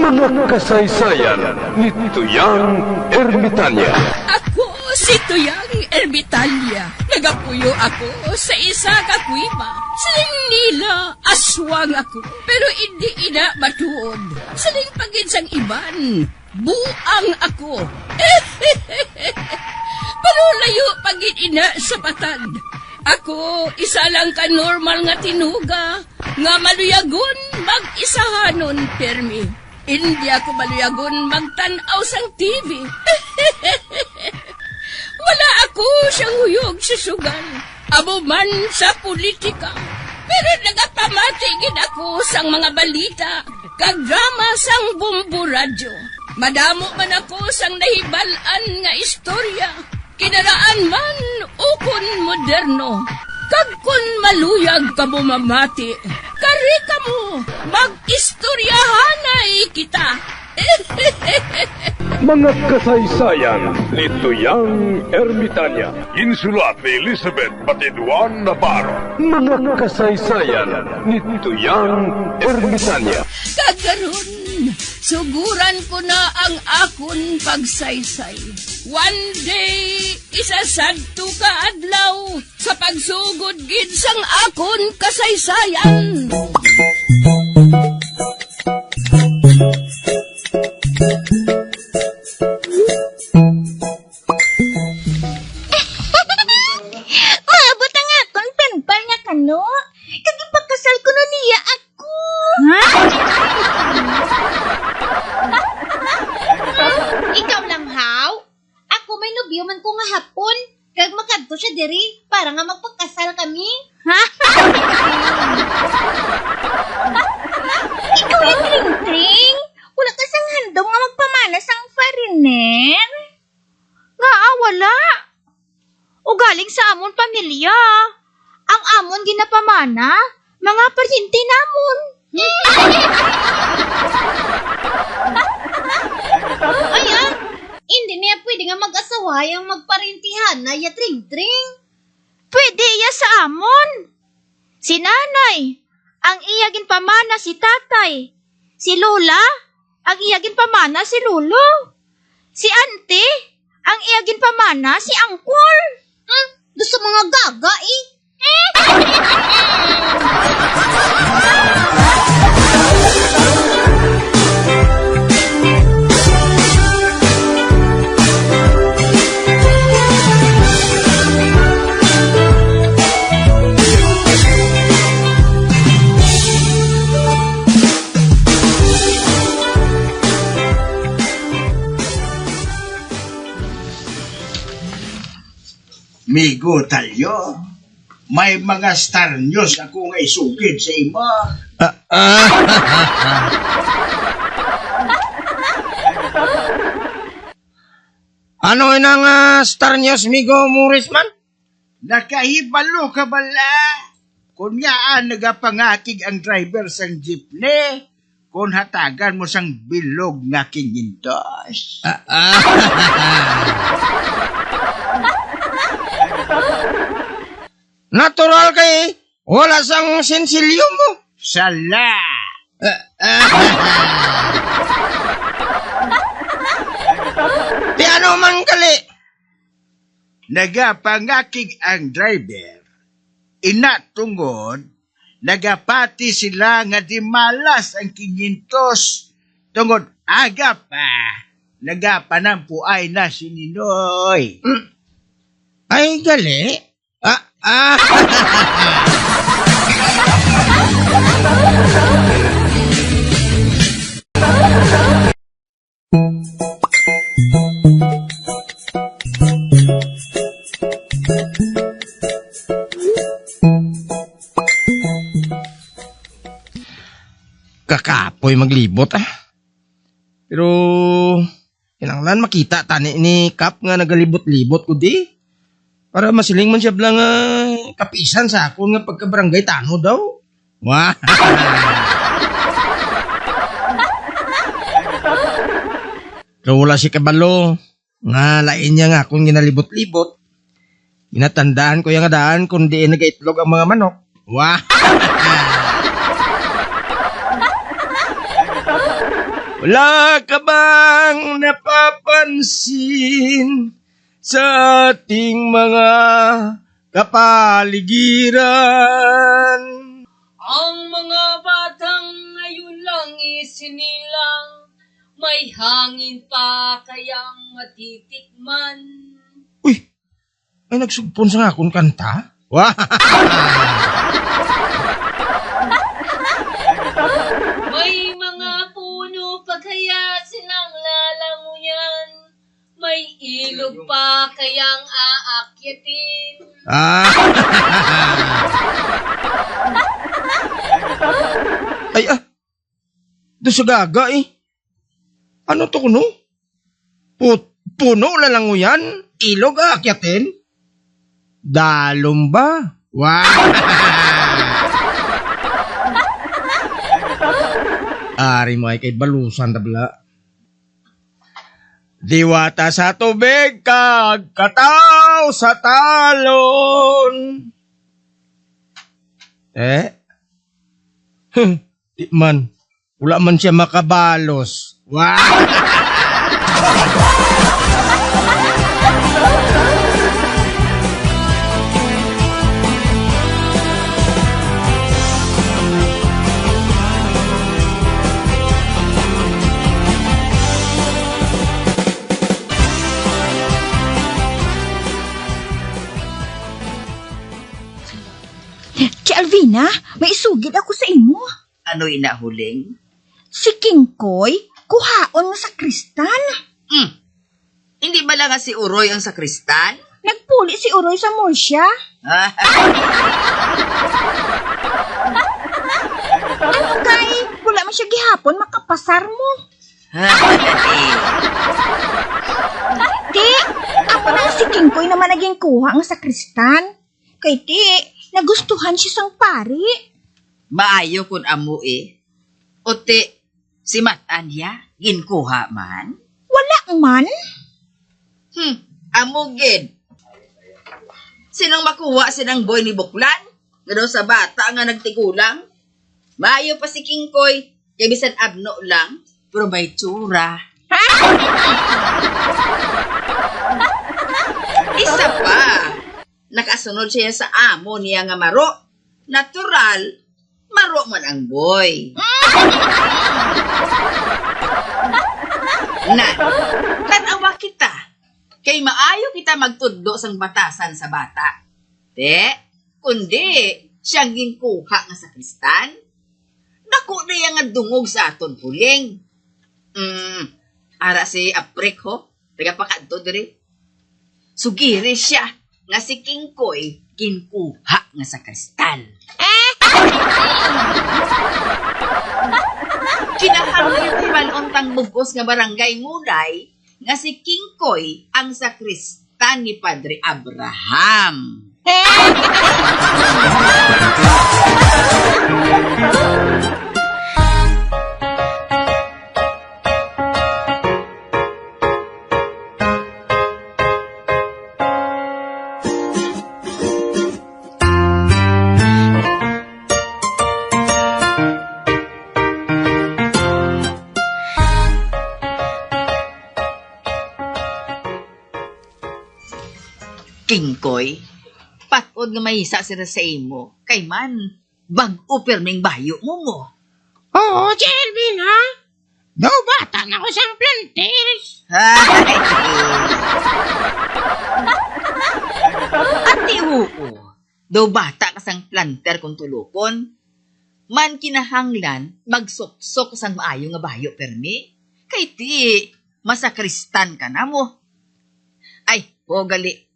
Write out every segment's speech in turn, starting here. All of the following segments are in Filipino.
Mga kasaysayan ni Tuyang Ermitanya. Ako si Tuyang Ermitanya. Nagapuyo ako sa isa ka kuiba. Siling nila, aswang ako. Pero hindi ina matuod. Siling paginsang iban, buang ako. Pero layo pagin ina sa patad. Ako, isa lang ka normal nga tinuga. Nga maluyagon, mag-isahanon, permi. Hindi ako maluyagon magtanaw sang TV. Wala ako siyang huyog sa sugal. Abo man sa politika. Pero nagapamatagin ako sang mga balita. Kag drama sang bumbu radyo. Madamo man ako sang nahibalan nga istorya. Kinaraan man ukon moderno. Kag kun maluyag ka mo mamati, kari ka mo, mag-istoryahanay kita. Mga kasaysayan ni Tuyang Ermitanya. Insulat ni Elizabeth Batiduan Navarro. Mga kasaysayan ni Tuyang Ermitanya. Kagaron, suguran ko na ang akon pagsaysay. One day, isasadto ka adlaw sa pagsugod gid sang akon kasaysayan. Maabot ang akon penpal nga kano. Kag ipakasal ko na niya ako. Ha? Ikaw lang, Haw? Ako may nobyo man ko nga hapon. Kag makadto siya diri para nga magpagkasal kami. Ha? Ikaw yung tring-tring. Wala ka sang handong nga magpamanas ang foreigner. Nga wala. O galing sa amon pamilya. Ang amon ginapamana, mga paryente namon. Ay hindi niya pwede nga mag-asawa yung magparintihan na ya tring-tring. Pwede iya sa amon. Si nanay, ang iyagin pamana si tatay. Si lola, ang iyagin pamana si lolo. Si ante, ang iyagin pamana si angkol. Gusto mga gaga eh. Migo talyo, may mga star news ako nga isugid sa imo. Ano inang star news, Migo Murisman? Nakahibalo ka bala? Kunyaan nagapangakig ang driver sang jeepney, kung hatagan mo sang bilog nga 500. Natural kay wala sang sensilyo mo. Sala! Di ano man kali. Nagapangakig ang driver. Inatungod, nagapati sila nga di malas ang 500. Tungod aga pa, nagapanampuay na si Ninoy. Ay gali. Kakapoy maglibot Pero kinanglan makita tani ni Kap nga nagalibot-libot ko di. Para masiling man siya blang kapisan sa akon nga pagkabarangay tano daw. Wah. Pero wala si Kabalo. Nga lain niya nga akong ginalibot-libot. Ginatandaan ko yung daan kung di nag-itlog ang mga manok. Wah. Wala ka bang napapansin sa ating mga kapaligiran? Ang mga batang ngayon lang isinilang, may hangin pa kayang matitikman. Uy, may nagsugpon sa akong kanta? Wow! May mga puno pa kaya silang lalanguyan, may ilog pa kayang aakyatin. Ay, doon sa gaga eh. Ano to kuno? Puno lang yan? Ilog aakyatin? Dalom ba? Wow! Ari mo ay kay balusan tabla. Diwata sa tubig kag kataw sa talon. Di man. Wala man siya makabalos. Wow! Alvina, may isugid ako sa imo. Ano inahuling? Si Kingkoy, kuhaon mo sa kristal. Hindi ba lang si Uroy ang sakristan? Nagpuli si Uroy sa morsya. Ano kay, wala man siya gihapon, makapasar mo. Ti, ako na si Kingkoy naman naging kuha ang sakristan. Kay ti, nagustuhan siya sang pari. Maayo kun amo eh. Ote, si Matanya, ginkuha man? Wala man. Amo gid. Sinong makuha sinang boy ni Buklan? Ngano sa bata nga nagtigulang? Maayo pa si Kingkoy, kay bisan abno lang, pero may tsura. Isa pa, nakasunod siya sa amo niya nga maro. Natural, maro man ang boy. Tanawa kita. Kay maayo kita magtudlo sang batasan sa bata. Kundi siyang ginkuha nga sa kristan. Naku na yang nga dungog sa aton puling. Ara si Aprik ho, taga pakadto diri. Sugiri siya nga si Kingkoy ginkuha nga sa kristal. Kinahanglan yung timaluntang bugos nga barangay Munay nga si Kingkoy ang sakristan ni Padre Abraham. Kingkoy, patod nga mahisa sila sa imo, kay man, bag-o perming bayo mo mo. Oo, Jelvin, ha? Daw bata na ko siyang planters. Ati oo, daw bata ka sang planter kung tulukon, man kinahanglan, magsuksok sang maayo nga bayo permi, kay ti, masakristan ka na mo. Ay, gali.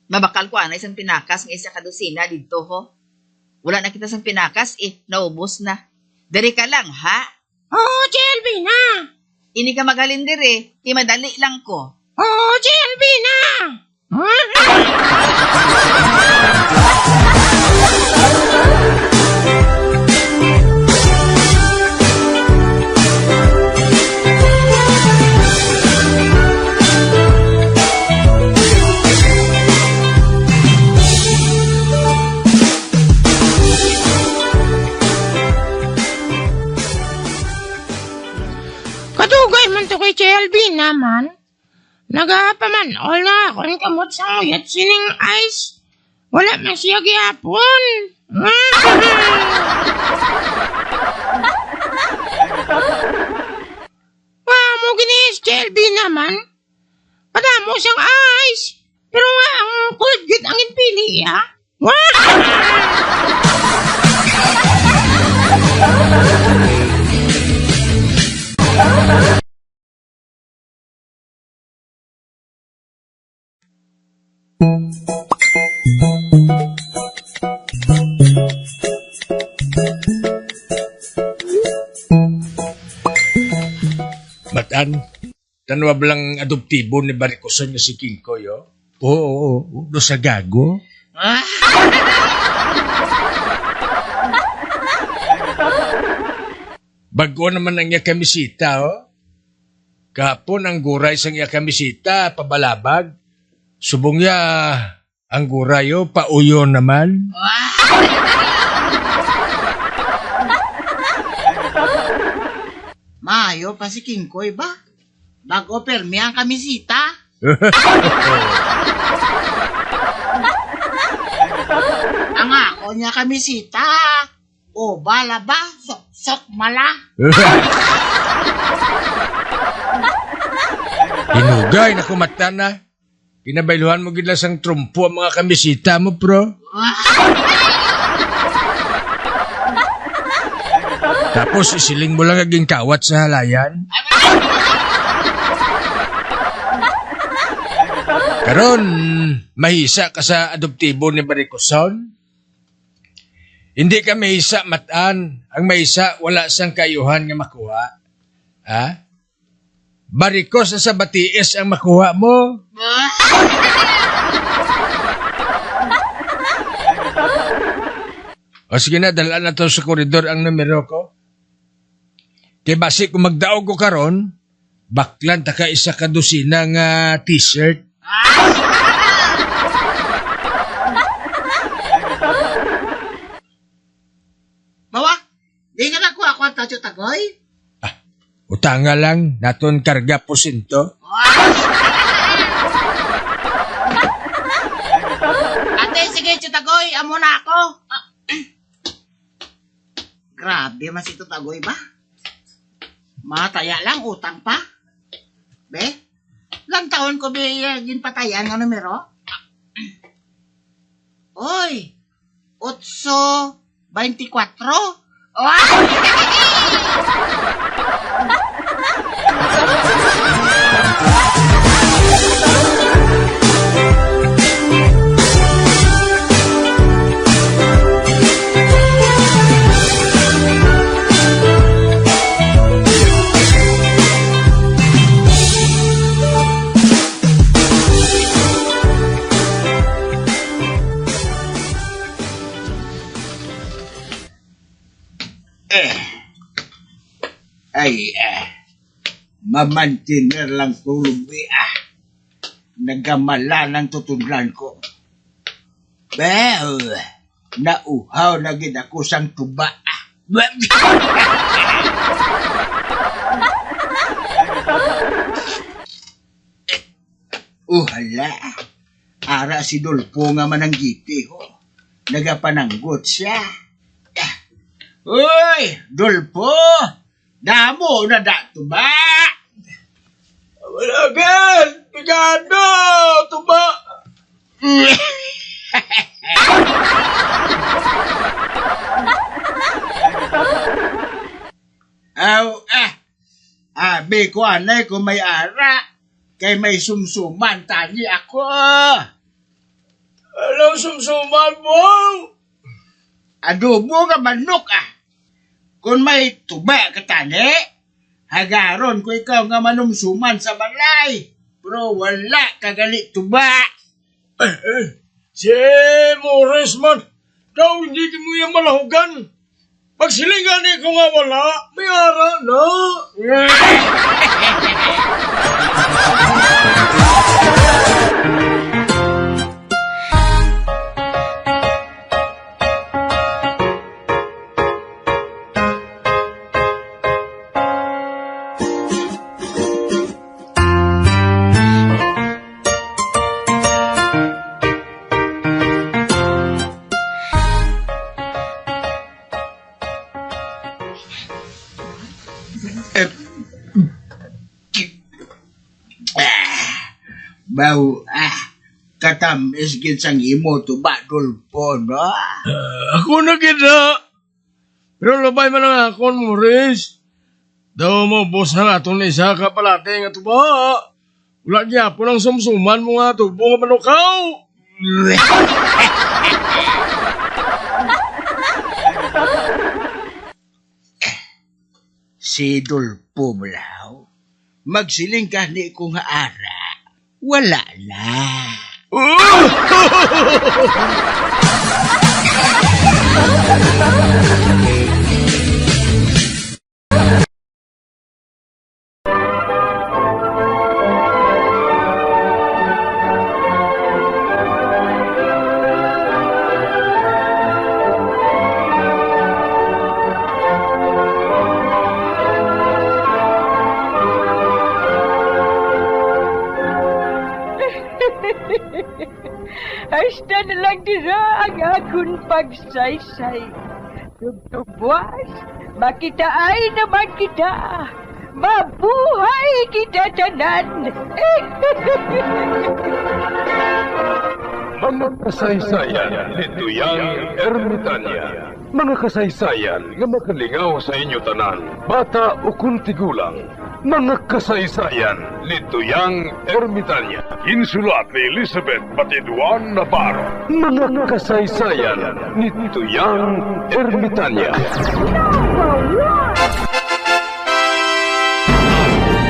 Mabakal ko na isang pinakas ng isa kadusina dito ho. Wala na kita sang pinakas naubos na. Dari ka lang ha? Oo, Jelvin, ha? Ini ka magalin dire, madali lang ko. Oo, Jelvin, ha? Dugay man to kay Chelby naman. Nagapamanol na ako ang kamot sa nguyat sining ice. Wala man siya gihapon. Mo ginis Chelby naman. Padamo siyang ice. Pero nga ang cold git ang inpili, ha? Matan, tanwa lang adoptibo ni Baricoson nga si King Koy, oh? Oo, do sa gago. Bago naman ang iya kamisita, oh. Kahapon ang guray sang iya kamisita, pabalabag. Subong ya, ang guray, oh, pauyo naman. Maayo pa si King Koy ba? Bago permi ang kamisita. Ang ako niya kamisita. O bala ba? Sok mala. Hinugay na kumata na. Pinabailuhan mo gila sang trumpo ang mga kamisita mo, bro. Tapos isiling mo lang aging kawat sa halayan. Karon, mahisa ka sa adoptibo ni Baricoson? Hindi ka mahisa matan. Ang mahisa, wala sang kayuhan nga makuha. Ha? Baricos sa batiis ang makuha mo. O sige na, dalaan na to sa koridor ang numero ko. Kaya basi kung magdaog ko karon, baklan taka isa ka dosina nga t-shirt. Mawa, di ka nakuha ko ang tacho tagoy? Utanga lang, naton karga posinto. Ate, sige, Chutagoy, amo na ako. Grabe, mas ito tagoy ba? Mataya lang, utang pa. Be, lang taon ko ginpatayan nga numero? Oy, 8:24. Mamantiner lang tulog nagamala ng tutudlan ko. Well, nauhaw na gid ako sang tuba. Hala, ara si Dolpo nga mananggiti ho. Nagapananggot siya. Uy, Dolpo! Damo na tuba! Walagan! Pagano! Tuba! Abi ko anay kung may ara. Kay may sumsuman tani ako. Anong sumsuman mo? Adobo nga manok Kung may tuba ka tani, hagaron ko ikaw nga manumsuman sa balay. Pero wala kagali tuba. Si Morris man, daw hindi mo yung malahugan. Pagsilingan ko nga wala, may ara na. Bau, katamis gid sang imo tuba Dulpo, no? Ako na kita. Pero labay man ang akon mo, Riz. Daw mo, boss na nga itong isa ka palate nga tuba. Wala niya po ng sumsuman mo nga tubo nga manukaw. Si Dulpo Bulaw, magsiling ka ni ko nga ara. Wala na. Hasta na lang dira ang akong pagsaysay. Tugtugwas, makitaay naman kita. Mabuhay kita tanan. Mga kasaysayan ni Tuyang Ermitanya. Mga kasaysayan nga makalingaw sa inyo tanan, bata o kuntigulang. Mga kasaysayan ni Tuyang Ermitanya. Insulat ni Elizabeth Batiduan Navarro. Mga kasaysayan ni Tuyang Ermitanya.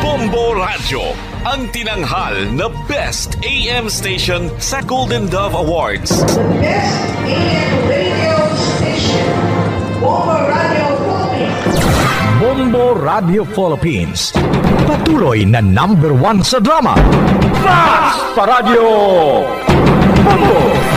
Bombo Radio, ang tinanghal na Best AM Station sa Golden Dove Awards. Best AM radio station, Bombo Radio Philippines. Bombo Radio Philippines. Patuloy na #1 sa drama. Fast Paradio! Bombo!